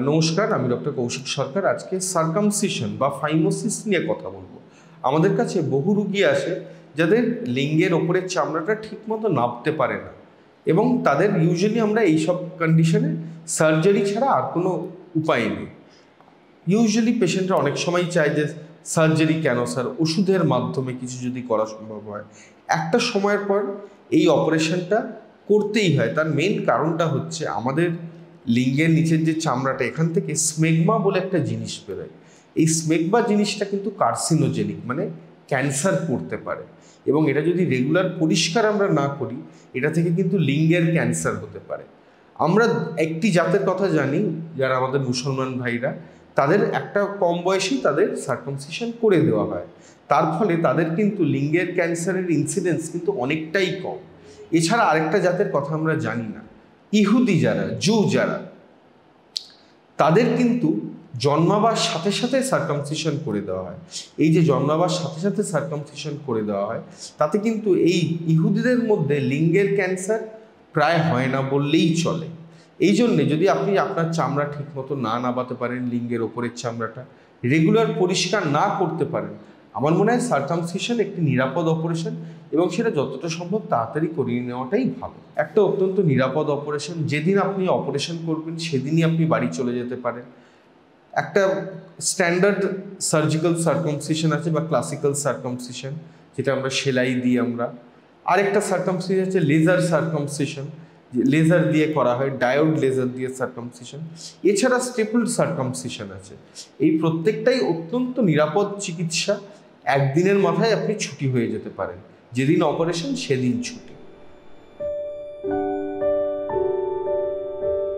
নমস্কার, আমি ডক্টর কৌশিক সরকার। আজকে সার্কামসিশন বা ফাইমোসিস নিয়ে কথা বলবো। আমাদের কাছে বহু রুগী আসে যাদের লিঙ্গের ওপরের চামড়াটা ঠিকমতো নাবতে পারে না, এবং তাদের ইউজুয়ালি আমরা এইসব কন্ডিশনে সার্জারি ছাড়া আর কোনো উপায় নেই। ইউজুয়ালি পেশেন্টরা অনেক সময় চায় যে সার্জারি কেন স্যার, ওষুধের মাধ্যমে কিছু যদি করা সম্ভব হয়। একটা সময়ের পর এই অপারেশনটা করতেই হয়। তার মেন কারণটা হচ্ছে আমাদের লিঙ্গের নিচের যে চামড়াটা, এখান থেকে স্মেগমা বলে একটা জিনিস বেরোয়। এই স্মেগমা জিনিসটা কিন্তু কার্সিনোজেনিক, মানে ক্যান্সার করতে পারে, এবং এটা যদি রেগুলার পরিষ্কার আমরা না করি, এটা থেকে কিন্তু লিঙ্গের ক্যান্সার হতে পারে। আমরা একটি জাতের কথা জানি, যারা আমাদের মুসলমান ভাইরা, তাদের একটা কম বয়সেই তাদের সার্কামসিশন করে দেওয়া হয়। তার ফলে তাদের কিন্তু লিঙ্গের ক্যান্সারের ইনসিডেন্স কিন্তু অনেকটাই কম। এছাড়া আরেকটা জাতের কথা আমরা জানি না, ইহুদি যারা, যারা, তাদের কিন্তু জন্মাবার সাথে সাথে সার্কামসিশন করে দেওয়া হয়। এই যে জন্মাবার সাথে সাথে সার্কামসিশন করে দেওয়া হয়, তাতে কিন্তু এই ইহুদিদের মধ্যে লিঙ্গের ক্যান্সার প্রায় হয় না বললেই চলে। এই জন্যে যদি আপনি আপনার চামড়া ঠিকমতো না নাবাতে পারেন, লিঙ্গের ওপরের চামড়াটা রেগুলার পরিষ্কার না করতে পারেন, আমার মনে হয় সার্কামসিশন একটি নিরাপদ অপারেশন, এবং সেটা যতটা সম্ভব তাড়াতাড়ি করিয়ে নেওয়াটাই ভালো। একটা অত্যন্ত নিরাপদ অপারেশন। যেদিন আপনি অপারেশন করবেন সেদিনই আপনি বাড়ি চলে যেতে পারেন। একটা স্ট্যান্ডার্ড সার্জিক্যাল সার্কামসিশন আছে বা ক্লাসিক্যাল সার্কামসিশন, যেটা আমরা সেলাই দিই আমরা। আরেকটা সার্কামসিশন আছে লেজার সার্কামসিশন, লেজার দিয়ে করা হয়, ডায়োড লেজার দিয়ে সার্কামসিশন। এছাড়া স্টেপলড সার্কামসিশন আছে। এই প্রত্যেকটাই অত্যন্ত নিরাপদ চিকিৎসা। একদিনের মাথায় আপনি ছুটি হয়ে যেতে পারেন, যেদিন অপারেশন সেদিন ছুটি।